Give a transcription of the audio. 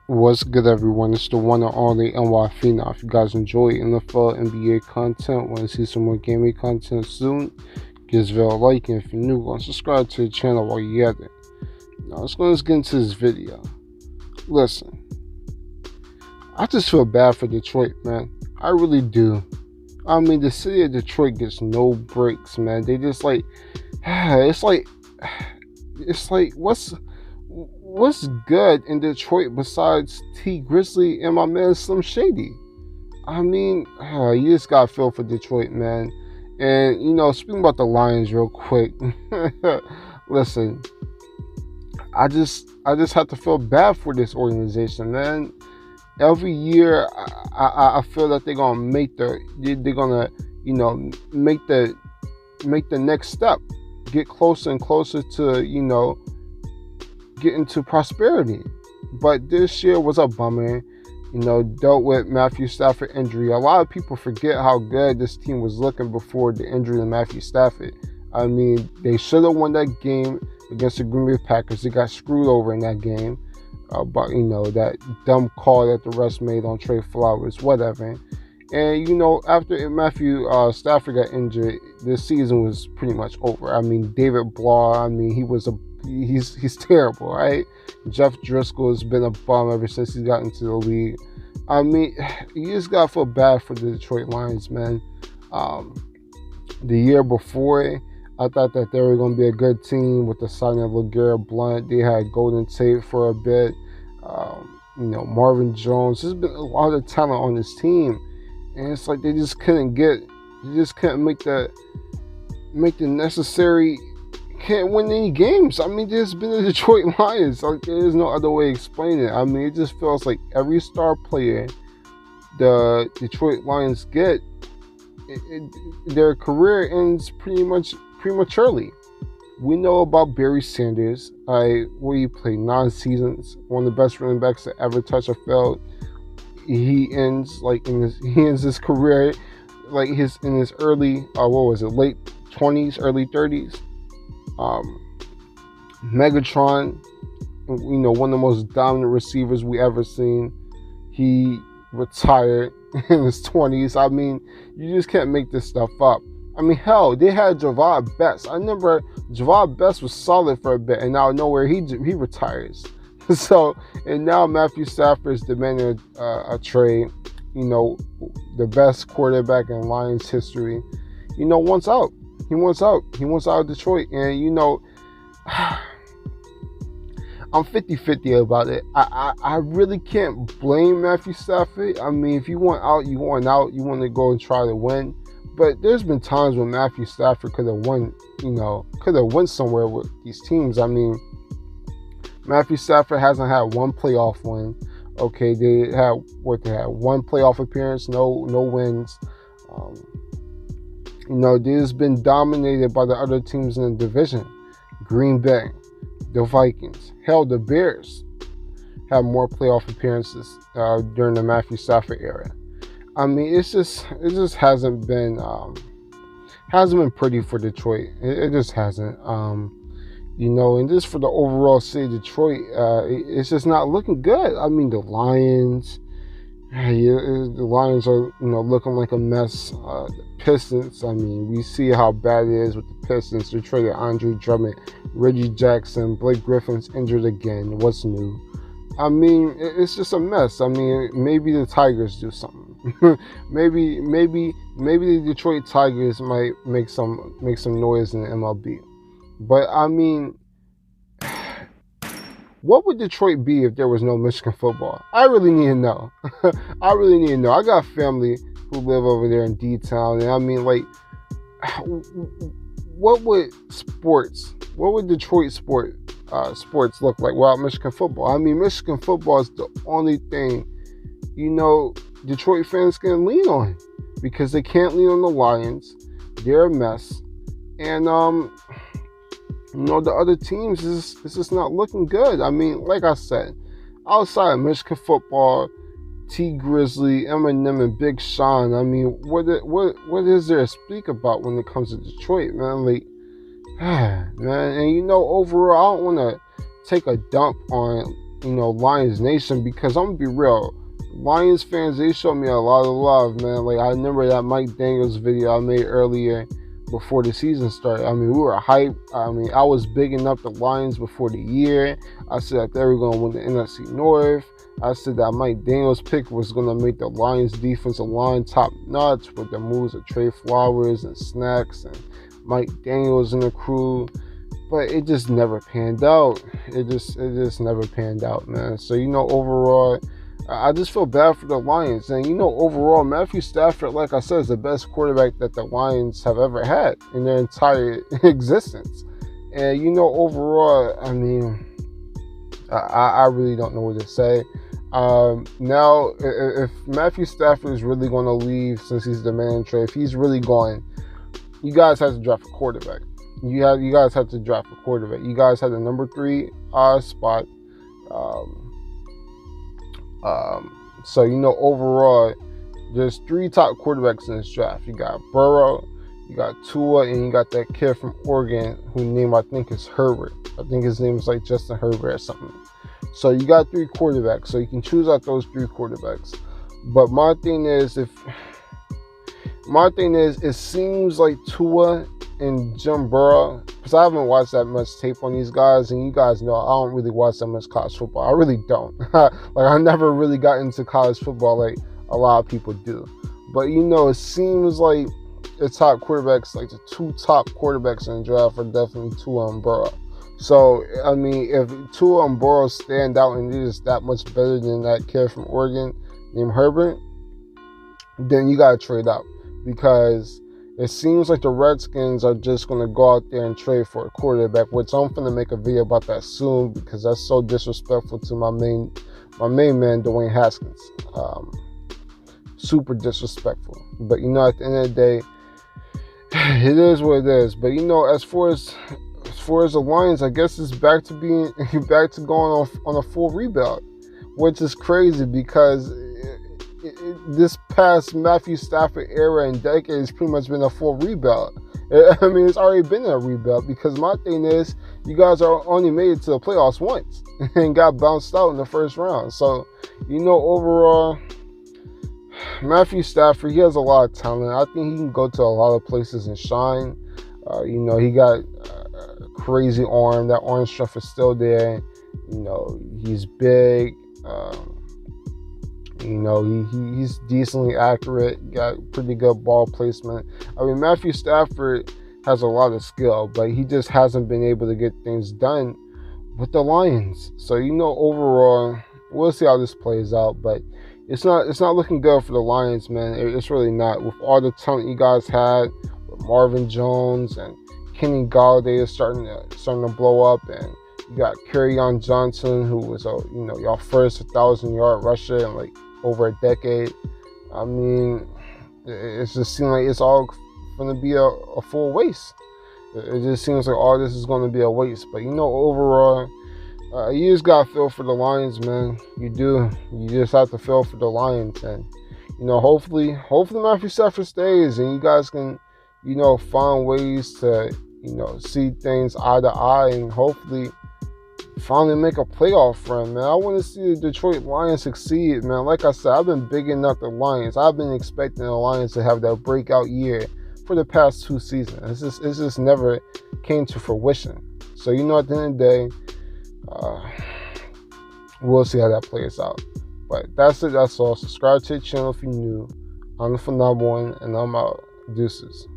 What's good, everyone? It's the one and only NY Phenom. If you guys enjoy NFL, NBA content, want to see some more gaming content soon, give this video a like, and if you're new, go and subscribe to the channel while you're at it. Now, let's get into this video. Listen, I just feel bad for Detroit, man. I really do. I mean, the city of Detroit gets no breaks, man. They just it's like, what's good in Detroit besides T Grizzly and my man Slim Shady? I mean, you just gotta feel for Detroit, man. And speaking about the Lions real quick, listen, I just have to feel bad for this organization, man. Every year, I feel that they're gonna make make the next step, get closer and closer to get into prosperity. But this year was a bummer. Dealt with Matthew Stafford injury. A lot of people forget how good this team was looking before the injury to Matthew Stafford. I mean, they should have won that game against the Green Bay Packers. They got screwed over in that game. But that dumb call that the refs made on Trey Flowers, whatever. And after Matthew Stafford got injured, this season was pretty much over. I mean, David Blah, he's terrible, right? Jeff Driscoll has been a bum ever since he got into the league. I mean, you just gotta feel bad for the Detroit Lions, man. The year before, I thought that they were going to be a good team with the signing of LeGarrette Blount. They had Golden Tate for a bit. Marvin Jones. There's been a lot of talent on this team, and it's like they just couldn't make the necessary. Can't win any games. I mean, there's been the Detroit Lions. Like, there's no other way to explain it. I mean, it just feels like every star player the Detroit Lions get, their career ends pretty much prematurely. We know about Barry Sanders, where he played 9 seasons, one of the best running backs to ever touch a field. He ends his career in his early late 20s, early 30s. Megatron, one of the most dominant receivers we ever seen, he retired in his 20s. I mean, you just can't make this stuff up. I mean, hell, they had Javad Best. I remember Javad Best was solid for a bit, and out of nowhere he retires. So, and now Matthew Stafford is demanding a trade. The best quarterback in Lions history, wants out. He wants out. He wants out of Detroit. And, I'm 50-50 about it. I really can't blame Matthew Stafford. I mean, if you want out, you want out. You want to go and try to win. But there's been times when Matthew Stafford could have won, went somewhere with these teams. I mean, Matthew Stafford hasn't had one playoff win. Okay, they had one playoff appearance, no wins. They've been dominated by the other teams in the division. Green Bay, the Vikings, hell, the Bears have more playoff appearances during the Matthew Stafford era. I mean, it just hasn't been pretty for Detroit. It just hasn't. And just for the overall city of Detroit, it's just not looking good. I mean, the Lions are looking like a mess. The Pistons, I mean, we see how bad it is with the Pistons. They traded Andre Drummond, Reggie Jackson, Blake Griffin's injured again. What's new? I mean, it's just a mess. I mean, maybe the Tigers do something. maybe the Detroit Tigers might make some noise in the MLB. But I mean, what would Detroit be if there was no Michigan football? I really need to know. I got family who live over there in D-Town, and I mean, what would Detroit sports look like without Michigan football? I mean, Michigan football is the only thing, Detroit fans can lean on, because they can't lean on the Lions. They're a mess. And, the other teams is just not looking good. I mean, like I said, outside of Michigan football, T Grizzly, Eminem, and Big Sean, I mean, what is there to speak about when it comes to Detroit, man? Man, and overall, I don't want to take a dump on Lions Nation, because I'm gonna be real. Lions fans, they showed me a lot of love, man. Like, I remember that Mike Daniels video I made earlier before the season started. I mean, we were hyped. I mean, I was bigging up the Lions before the year. I said that they were going to win the NFC North. I said that Mike Daniels' pick was going to make the Lions defensive line top notch with the moves of Trey Flowers and Snacks and Mike Daniels and the crew. But it just never panned out. It just never panned out, man. So, overall, I just feel bad for the Lions. And, overall, Matthew Stafford, like I said, is the best quarterback that the Lions have ever had in their entire existence. And, overall, I mean, I really don't know what to say. Now, if Matthew Stafford is really going to leave, since he's the man in trade, if he's really going, you guys have to draft a quarterback. You guys have to draft a quarterback. You guys had the number 3 spot. So, overall, there's 3 top quarterbacks in this draft. You got Burrow, you got Tua, and you got that kid from Oregon whose name I think is Herbert. I think his name is like Justin Herbert or something. So you got 3 quarterbacks. So you can choose out those 3 quarterbacks. But my thing is, it seems like Tua and Jim Burrow, because I haven't watched that much tape on these guys, and you guys know I don't really watch that much college football. I really don't. Like, I never really got into college football like a lot of people do. But it seems like the top quarterbacks, like the 2 top quarterbacks in the draft, are definitely Tua and Burrow. So, I mean, if Tua and Burrow stand out and they're just that much better than that kid from Oregon named Herbert, then you got to trade out, because it seems like the Redskins are just going to go out there and trade for a quarterback, which I'm going to make a video about that soon, because that's so disrespectful to my main man, Dwayne Haskins. Super disrespectful. But, at the end of the day, it is what it is. But, as far as the Lions, I guess it's back to going on a full rebuild, which is crazy, because this past Matthew Stafford era and decade has pretty much been a full rebuild. I mean, it's already been a rebuild, because my thing is, you guys are only made it to the playoffs once and got bounced out in the first round. So, overall, Matthew Stafford, he has a lot of talent. I think he can go to a lot of places and shine. He got a crazy arm. That arm strength is still there. He's big. He's decently accurate, got pretty good ball placement. I mean, Matthew Stafford has a lot of skill, but he just hasn't been able to get things done with the Lions. So, overall, we'll see how this plays out, but it's not looking good for the Lions, man. It's really not. With all the talent you guys had, with Marvin Jones and Kenny Galladay is starting to blow up, and you got Kerryon Johnson, who was y'all first 1,000-yard rusher in like over a decade. I mean, it just seems like it's all going to be a full waste. It just seems like all this is going to be a waste. But overall, you just got to feel for the Lions, man. You do. You just have to feel for the Lions, and hopefully Matthew Stafford stays, and you guys can find ways to see things eye to eye, and hopefully finally make a playoff run, man. I want to see the Detroit Lions succeed, man. Like I said, I've been bigging up the Lions. I've been expecting the Lions to have that breakout year for the past 2 seasons. It's just never came to fruition. So, at the end of the day, we'll see how that plays out. But that's it. That's all. Subscribe to the channel if you're new. I'm the Phenomenal One, and I'm out. Deuces.